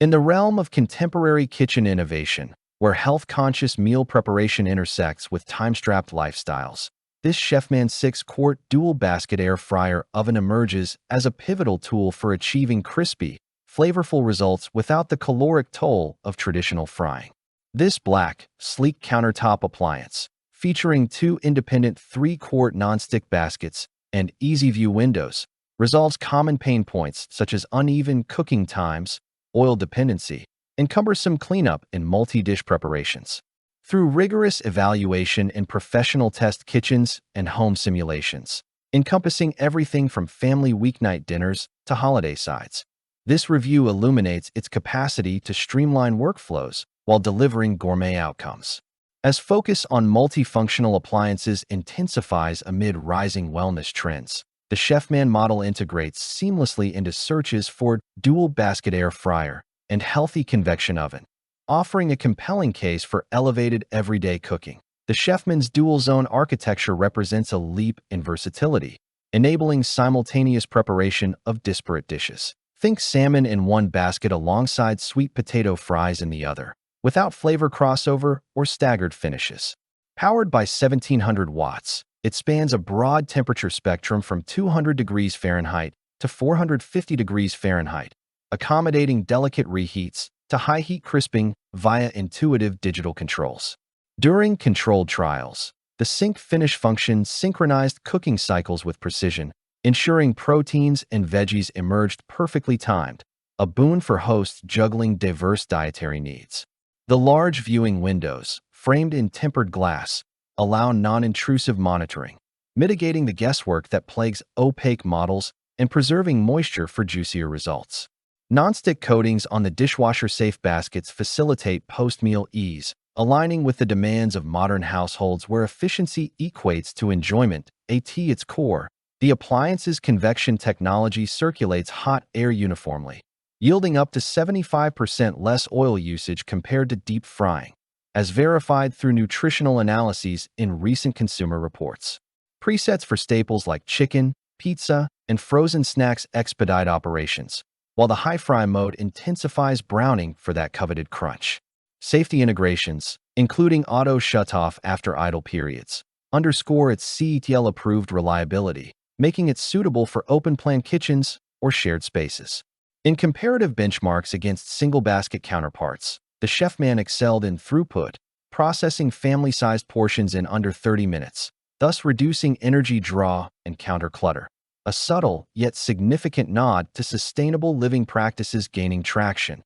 In the realm of contemporary kitchen innovation, where health-conscious meal preparation intersects with time-strapped lifestyles, this Chefman 6-quart dual-basket air fryer oven emerges as a pivotal tool for achieving crispy, flavorful results without the caloric toll of traditional frying. This black, sleek countertop appliance, featuring two independent 3-quart nonstick baskets and easy-view windows, resolves common pain points such as uneven cooking times, oil dependency, and cumbersome cleanup in multi-dish preparations. Through rigorous evaluation in professional test kitchens and home simulations, encompassing everything from family weeknight dinners to holiday sides, this review illuminates its capacity to streamline workflows while delivering gourmet outcomes. As focus on multifunctional appliances intensifies amid rising wellness trends, the Chefman model integrates seamlessly into searches for dual basket air fryer and healthy convection oven, offering a compelling case for elevated everyday cooking. The Chefman's dual-zone architecture represents a leap in versatility, enabling simultaneous preparation of disparate dishes. Think salmon in one basket alongside sweet potato fries in the other, without flavor crossover or staggered finishes. Powered by 1700 watts, it spans a broad temperature spectrum from 200 degrees Fahrenheit to 450 degrees Fahrenheit, accommodating delicate reheats to high-heat crisping via intuitive digital controls. During controlled trials, the sync finish function synchronized cooking cycles with precision, ensuring proteins and veggies emerged perfectly timed, a boon for hosts juggling diverse dietary needs. The large viewing windows, framed in tempered glass, allow non-intrusive monitoring, mitigating the guesswork that plagues opaque models and preserving moisture for juicier results. Non-stick coatings on the dishwasher-safe baskets facilitate post-meal ease, aligning with the demands of modern households where efficiency equates to enjoyment. At its core, the appliance's convection technology circulates hot air uniformly, yielding up to 75% less oil usage compared to deep frying, as verified through nutritional analyses in recent consumer reports. Presets for staples like chicken, pizza, and frozen snacks expedite operations, while the high-fry mode intensifies browning for that coveted crunch. Safety integrations, including auto shutoff after idle periods, underscore its CETL-approved reliability, making it suitable for open-plan kitchens or shared spaces. In comparative benchmarks against single-basket counterparts, the Chefman excelled in throughput, processing family-sized portions in under 30 minutes, thus reducing energy draw and counter-clutter. A subtle yet significant nod to sustainable living practices gaining traction.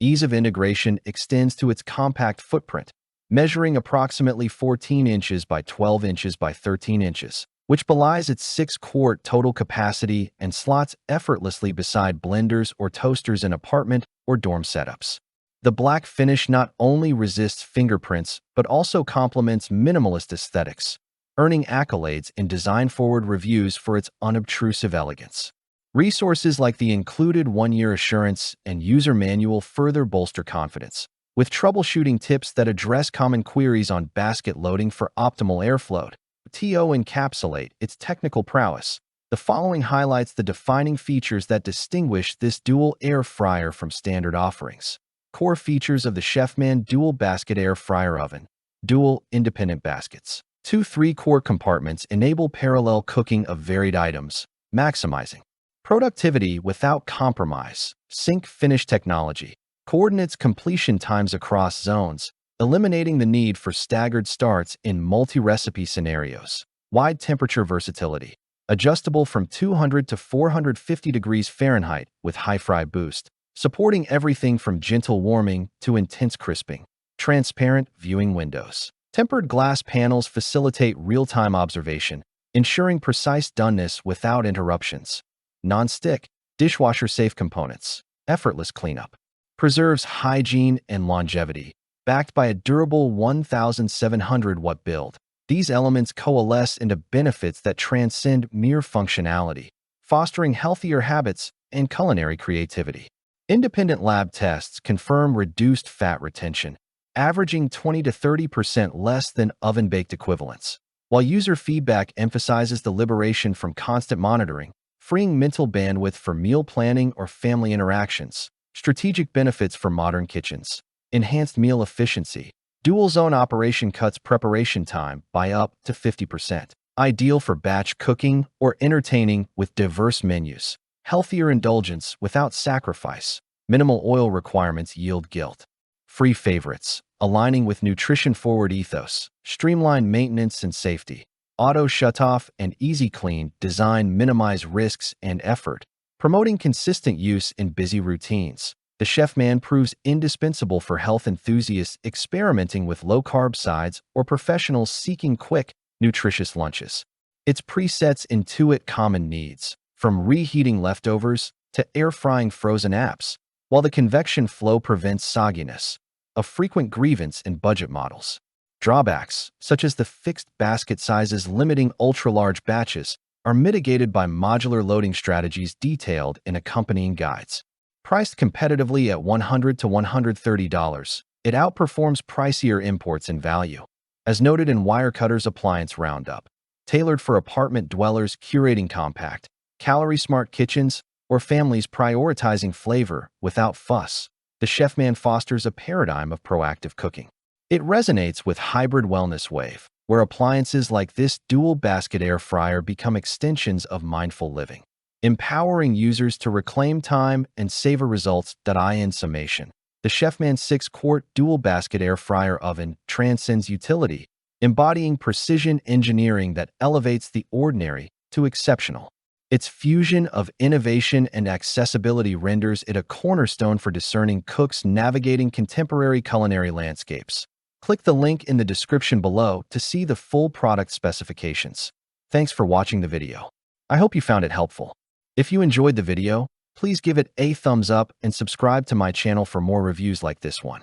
Ease of integration extends to its compact footprint, measuring approximately 14 inches by 12 inches by 13 inches, which belies its 6-quart total capacity and slots effortlessly beside blenders or toasters in apartment or dorm setups. The black finish not only resists fingerprints but also complements minimalist aesthetics, earning accolades in design-forward reviews for its unobtrusive elegance. Resources like the included 1-year assurance and user manual further bolster confidence, with troubleshooting tips that address common queries on basket loading for optimal airflow. TO encapsulate its technical prowess. The following highlights the defining features that distinguish this dual air fryer from standard offerings. Core features of the Chefman dual basket air fryer oven. Dual independent baskets. 2 3-quart compartments enable parallel cooking of varied items, maximizing productivity without compromise. Sync finish technology coordinates completion times across zones, eliminating the need for staggered starts in multi-recipe scenarios. Wide temperature versatility, adjustable from 200 to 450 degrees Fahrenheit with high-fry boost, supporting everything from gentle warming to intense crisping. Transparent viewing windows. Tempered glass panels facilitate real-time observation, ensuring precise doneness without interruptions. Non-stick, dishwasher-safe components. Effortless cleanup. Preserves hygiene and longevity. Backed by a durable 1,700-watt build, these elements coalesce into benefits that transcend mere functionality, fostering healthier habits and culinary creativity. Independent lab tests confirm reduced fat retention, averaging 20 to 30% less than oven-baked equivalents, while user feedback emphasizes the liberation from constant monitoring, freeing mental bandwidth for meal planning or family interactions. Strategic benefits for modern kitchens. Enhanced meal efficiency. Dual-zone operation cuts preparation time by up to 50%. Ideal for batch cooking or entertaining with diverse menus. Healthier indulgence without sacrifice. Minimal oil requirements yield guilt. Free favorites. Aligning with nutrition-forward ethos. Streamlined maintenance and safety. Auto shutoff and easy clean design minimize risks and effort, promoting consistent use in busy routines. The Chefman proves indispensable for health enthusiasts experimenting with low-carb sides or professionals seeking quick, nutritious lunches. Its presets intuit common needs, from reheating leftovers to air-frying frozen apps, while the convection flow prevents sogginess, a frequent grievance in budget models. Drawbacks, such as the fixed basket sizes limiting ultra-large batches, are mitigated by modular loading strategies detailed in accompanying guides. Priced competitively at $100 to $130, it outperforms pricier imports in value. As noted in Wirecutter's Appliance Roundup, tailored for apartment dwellers curating compact, calorie-smart kitchens or families prioritizing flavor without fuss, the Chefman fosters a paradigm of proactive cooking. It resonates with hybrid wellness wave, where appliances like this dual basket air fryer become extensions of mindful living, empowering users to reclaim time and savor results. In summation, the Chefman 6-quart dual basket air fryer oven transcends utility, embodying precision engineering that elevates the ordinary to exceptional. Its fusion of innovation and accessibility renders it a cornerstone for discerning cooks navigating contemporary culinary landscapes. Click the link in the description below to see the full product specifications. Thanks for watching the video. I hope you found it helpful. If you enjoyed the video, please give it a thumbs up and subscribe to my channel for more reviews like this one.